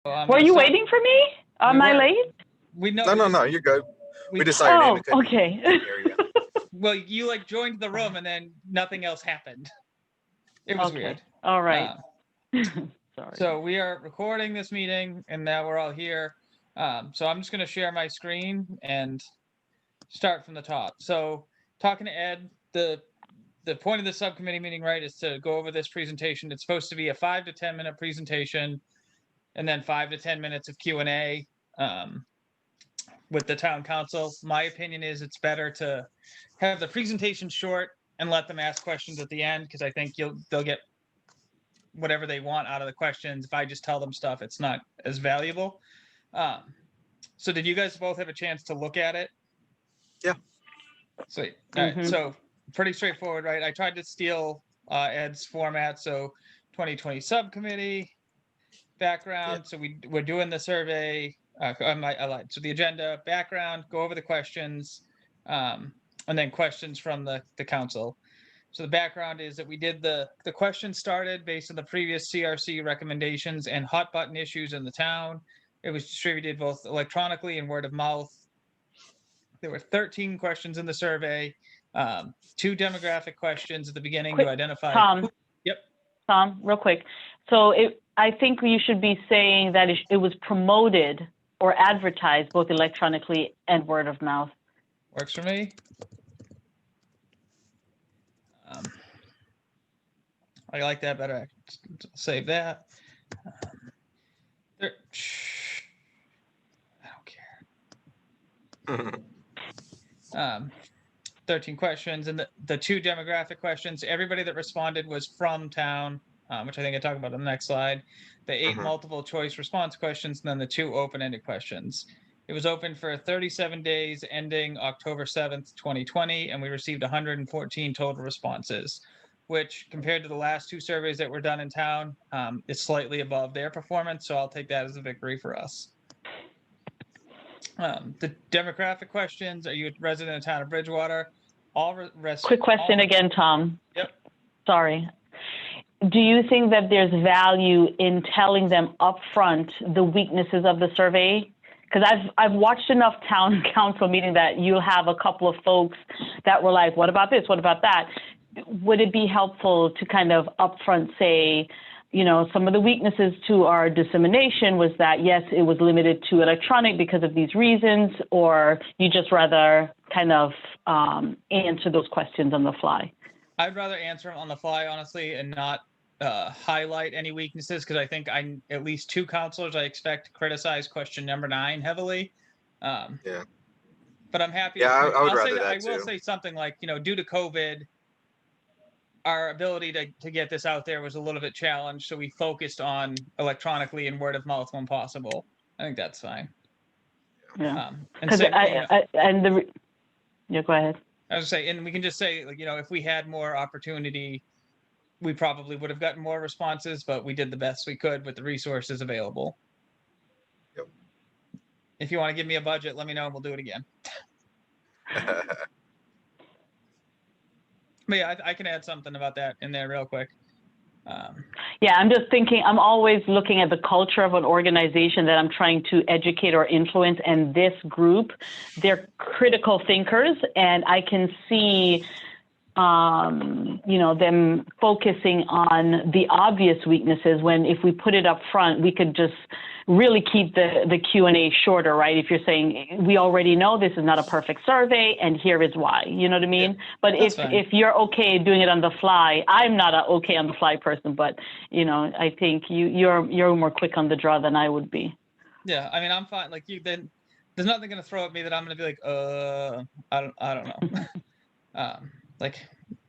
Were you waiting for me? Am I late? We know. No, you're good. We decided Oh, Amy couldn't okay. hear you. Well, you like joined the room and then nothing else happened. It was Okay. weird. All right. Sorry. So we are recording this meeting, and now we're all here. So I'm just going to share my screen and start from the top. So talking to Ed, the point of the subcommittee meeting, right, is to go over this presentation. It's supposed to be a 5 to 10 minute presentation, and then 5 to 10 minutes of Q&A with the town council. My opinion is it's better to have the presentation short and let them ask questions at the end, because I think they'll get whatever they want out of the questions. If I just tell them stuff, it's not as valuable. So did you guys both have a chance to look at it? Yeah. Sweet. All right. So pretty straightforward, right? I tried to steal Ed's format. So 2020 subcommittee background. Yeah. So we're doing the survey. I lied. So the agenda, background, go over the questions, and then questions from the council. So the background is that we did the questions started based on the previous CRC recommendations and hot button issues in the town. It was distributed both electronically and word of mouth. There were 13 questions in the survey, 2 demographic questions at the beginning to identify. Tom. Yep. Tom, real quick. So I think you should be saying that it was promoted or advertised both electronically and word of mouth. Works for me. I like that better. Save that. I don't care. 13 questions, and the 2 demographic questions. Everybody that responded was from town, which I think I talk about on the next slide. The 8 multiple choice response questions, and then the 2 open-ended questions. It was open for 37 days, ending October 7th, 2020, and we received 114 total responses, which compared to the last 2 surveys that were done in town, is slightly above their performance. So I'll take that as a victory for us. The demographic questions: are you a resident of the town of Bridgewater? Quick question again, Tom. Yep. Sorry. Do you think that there's value in telling them upfront the weaknesses of the survey? Because I've watched enough town council meeting that you'll have a couple of folks that were like, what about this? What about that? Would it be helpful to kind of upfront say, you know, some of the weaknesses to our dissemination was that, yes, it was limited to electronic because of these reasons, or you just rather kind of answer those questions on the fly? I'd rather answer them on the fly, honestly, and not highlight any weaknesses, because I think at least 2 counselors I expect to criticize question number 9 heavily. Yeah. But I'm happy. Yeah, I would rather that I will say something like, you know, due to COVID, our ability to get this out there was a little bit challenged, so we focused on electronically and word of mouth when possible. I think that's fine. Yeah. Yeah, go ahead. I was saying, and we can just say, like, you know, if we had more opportunity, we probably would have gotten more responses, but we did the best we could with the resources available. Yep. If you want to give me a budget, let me know and we'll do it again. But yeah, I can add something about that in there real quick. Yeah, I'm just thinking, I'm always looking at the culture of an organization that I'm trying to educate or influence, and this group, they're critical thinkers, and I can see you know, them focusing on the obvious weaknesses, when if we put it up front, we could just really keep the Q&A shorter, right? If you're saying, we already know this is not a perfect survey and here is why, you know what I mean? Yeah, but if you're okay doing it on the fly, I'm not an okay on the fly person, but you know, I think you're more quick on the draw than I would be. Yeah, I mean, I'm fine. Like you, then there's nothing going to throw at me that I'm going to be like, I don't know.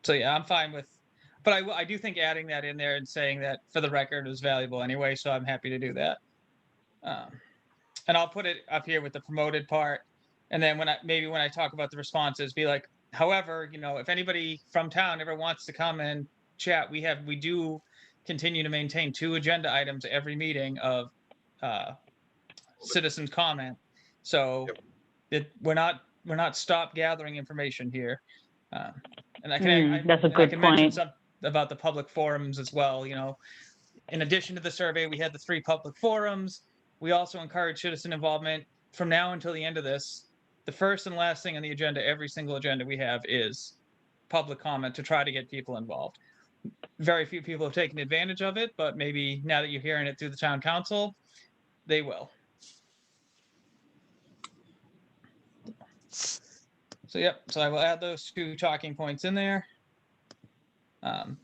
So yeah, I'm fine with, but I do think adding that in there and saying that for the record was valuable anyway, so I'm happy to do that. And I'll put it up here with the promoted part, and then when I talk about the responses, be like, however, you know, if anybody from town ever wants to come and chat, we do continue to maintain 2 agenda items every meeting of citizens comment, so we're not stop gathering information here. And that's a good point. mention something about the public forums as well. You know, in addition to the survey, we had the 3 public forums. we also encourage citizen involvement from now until the end of this. The first and last thing on the agenda, every single agenda we have, is public comment to try to get people involved. Very few people have taken advantage of it, but maybe now that you're hearing it through the town council, they will. So yep, so I will add those 2 talking points in there.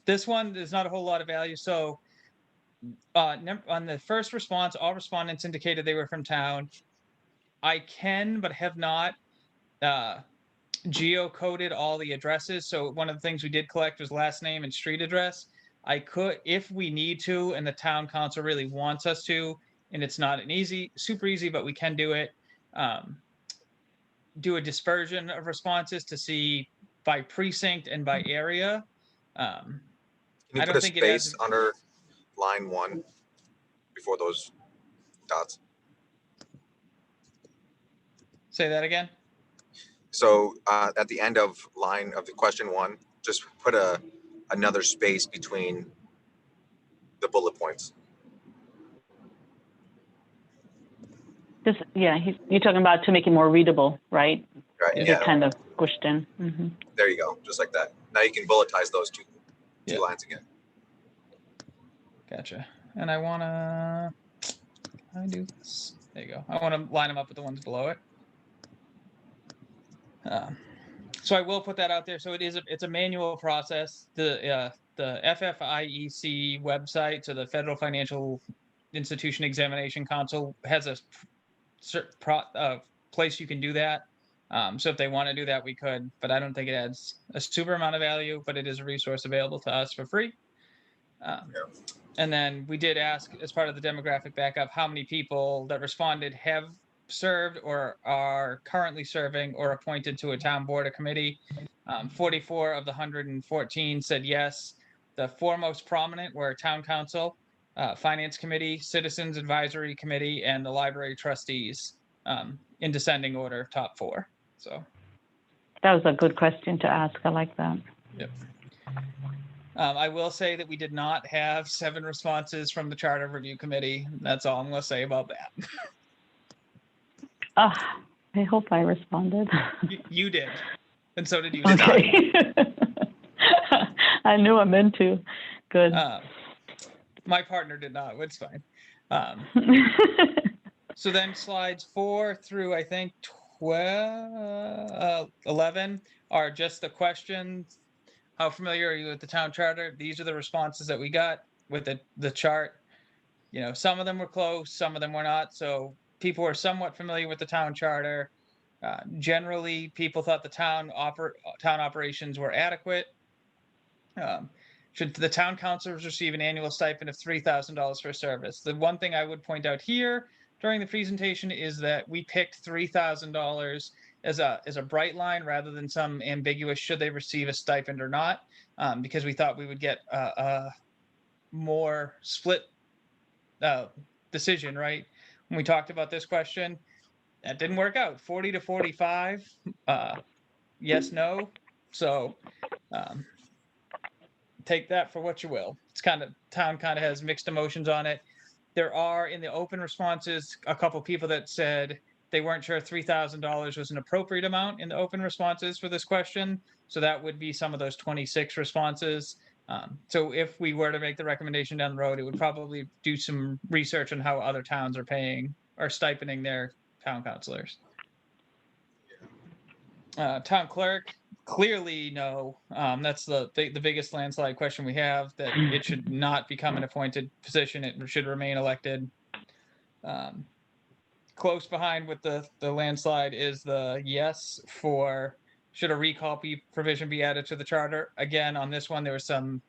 This one, there's not a whole lot of value. So on the first response, all respondents indicated they were from town. I can, but have not geocoded all the addresses. So one of the things we did collect was last name and street address. I could, if we need to, and the town council really wants us to, and it's not an super easy, but we can do it. Do a dispersion of responses to see by precinct and by area. Can you I put don't a think it space has. under line 1 before those dots? Say that again. So at the end of line of the question 1, just put another space between the bullet points. Yeah, you're talking about to make it more readable, right? Right. Is Yeah. it kind of pushed in? Mm-hmm. There you go. Just like that. Now you can bulletize those two lines again. Gotcha. And I want to, do this. There you go. I want to line them up with the ones below it. So I will put that out there. So it's a manual process. The FFIEC website, so the Federal Financial Institution Examination Council, has a place you can do that. So if they want to do that, we could, but I don't think it adds a super amount of value, but it is a resource available to us for free. And then we did ask, as part of the demographic backup, how many people that responded have served or are currently serving or appointed to a town board or committee. 44 of the 114 said yes. The 4 most prominent were town council, finance committee, citizens advisory committee, and the library trustees, in descending order, top 4. So that was a good question to ask. I like that. Yep. I will say that we did not have 7 responses from the Charter Review Committee. That's all I'm going to say about that. I hope I responded. You did. And so did you. Okay. I knew I meant to. Good. My partner did not. It's fine. So then slides 4 through, I think, 11 are just the questions. How familiar are you with the town charter? These are the responses that we got with the chart. You know, some of them were close, some of them were not. So people were somewhat familiar with the town charter. Generally, people thought the town operations were adequate. Should the town councilors receive an annual stipend of $3,000 for service? The one thing I would point out here during the presentation is that we picked $3,000 as a bright line rather than some ambiguous should they receive a stipend or not, because we thought we would get a more split decision, right? When we talked about this question, that didn't work out. 40 to 45, yes, no. So take that for what you will. It's town kind of has mixed emotions on it. There are, in the open responses, a couple people that said they weren't sure $3,000 was an appropriate amount in the open responses for this question. So that would be some of those 26 responses. So if we were to make the recommendation down the road, it would probably do some research on how other towns are paying or stipending their town councilors. Town clerk, clearly no. That's the biggest landslide question we have, that it should not become an appointed position. It should remain elected. Close behind with the landslide is the yes for should a recall provision be added to the charter. Again, on this one, there was some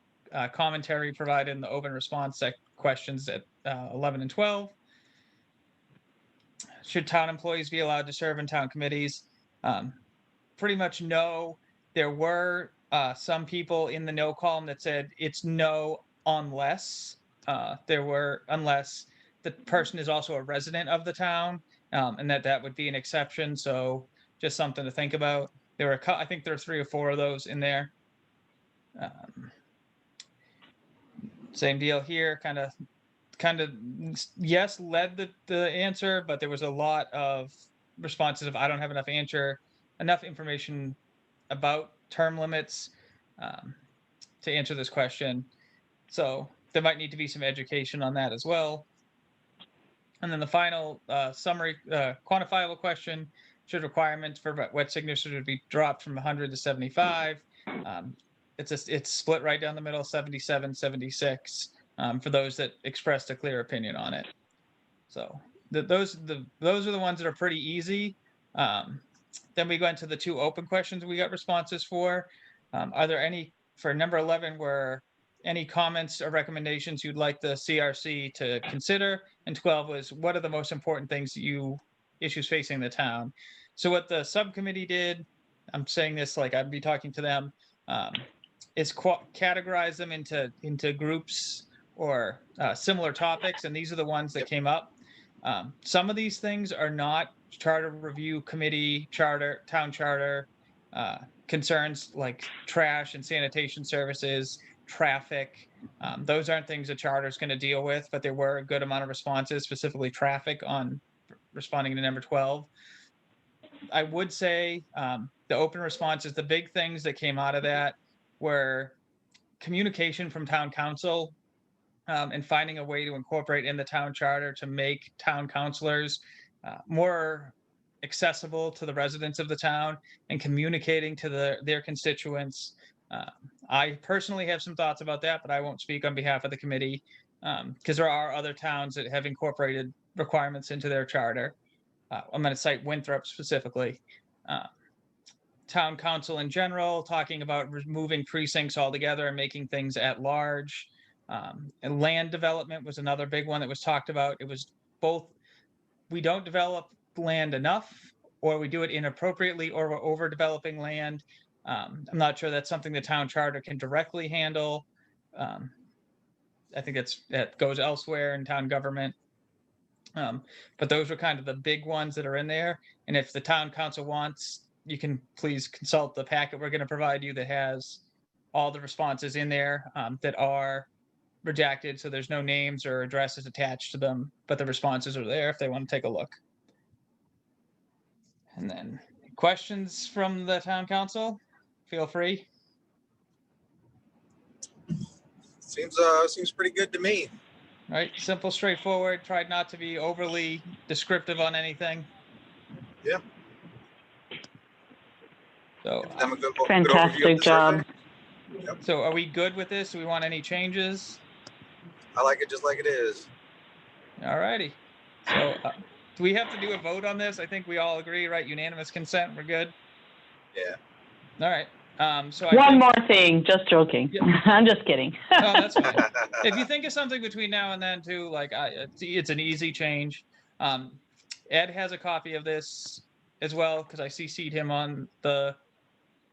commentary provided in the open response questions at 11 and 12. Should town employees be allowed to serve in town committees? Pretty much no. There were some people in the no column that said it's no unless unless the person is also a resident of the town, and that would be an exception. So just something to think about. There were I think there are 3 or 4 of those in there. Same deal here, kind of kind of, yes, led the answer, but there was a lot of responses of I don't have enough information about term limits to answer this question. So there might need to be some education on that as well. And then the final summary, quantifiable question, should requirements for wet signatures be dropped from 100 to 75? It's split right down the middle, 77, 76, for those that expressed a clear opinion on it. So those are the ones that are pretty easy. Then we go into the 2 open questions we got responses for. Are there any, for number 11, were any comments or recommendations you'd like the CRC to consider? And 12 was, what are the most important issues facing the town? So what the subcommittee did, I'm saying this like I'd be talking to them, is categorize them into groups or similar topics, and these are the ones that came up. Some of these things are not charter review committee town charter concerns, like trash and sanitation services, traffic. Those aren't things that charter is going to deal with, but there were a good amount of responses, specifically traffic, on responding to number 12. I would say the open responses, the big things that came out of that were communication from town council, and finding a way to incorporate in the town charter to make town councilors more accessible to the residents of the town and communicating to their constituents. I personally have some thoughts about that, but I won't speak on behalf of the committee, because there are other towns that have incorporated requirements into their charter. I'm going to cite Winthrop specifically. Town council in general, talking about removing precincts altogether and making things at large. And land development was another big one that was talked about. It was both, we don't develop land enough, or we do it inappropriately, or we're overdeveloping land. I'm not sure that's something the town charter can directly handle. I think that goes elsewhere in town government. But those are kind of the big ones that are in there. And if the town council wants, you can please consult the packet we're going to provide you that has all the responses in there that are redacted, so there's no names or addresses attached to them, but the responses are there if they want to take a look. And then questions from the town council, feel free. Seems pretty good to me. Right, simple, straightforward. Tried not to be overly descriptive on anything. Yeah. So fantastic job. Yep. So are we good with this? Do we want any changes? I like it just like it is. All righty. So do we have to do a vote on this? I think we all agree, right? Unanimous consent. We're good. Yeah. All right. So One more thing, just joking. Yeah. I'm just kidding. No, that's fine. If you think of something between now and then too, like it's an easy change. Ed has a copy of this as well, because I CC'd him on the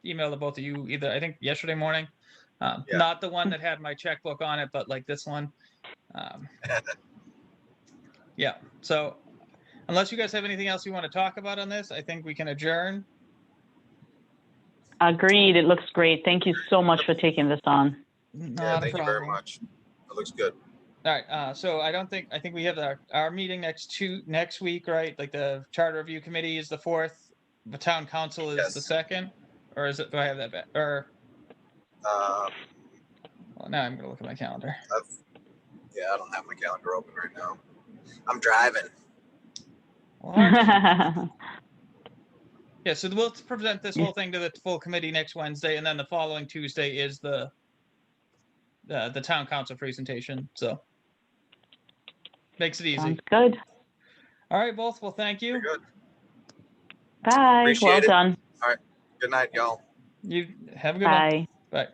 email to both of you, either I think yesterday morning. Yeah. Not the one that had my checkbook on it, but like this one. Yeah. So unless you guys have anything else you want to talk about on this, I think we can adjourn. Agreed. It looks great. Thank you so much for taking this on. Yeah, thank you very much. It looks good. All right. So I think we have our meeting next week, right? Like the charter review committee is the 4th. The town council is the 2nd, or is it? Do I have that back? Or well, now I'm gonna look at my calendar. Yeah, I don't have my calendar open right now. I'm driving. Yeah, so we'll present this whole thing to the full committee next Wednesday, and then the following Tuesday is the town council presentation. So makes it easy. Sounds good. All right, both. Well, thank you. Good. Bye. Appreciate Well it. done. All right. Good night, y'all. You have a good one. Bye. Bye.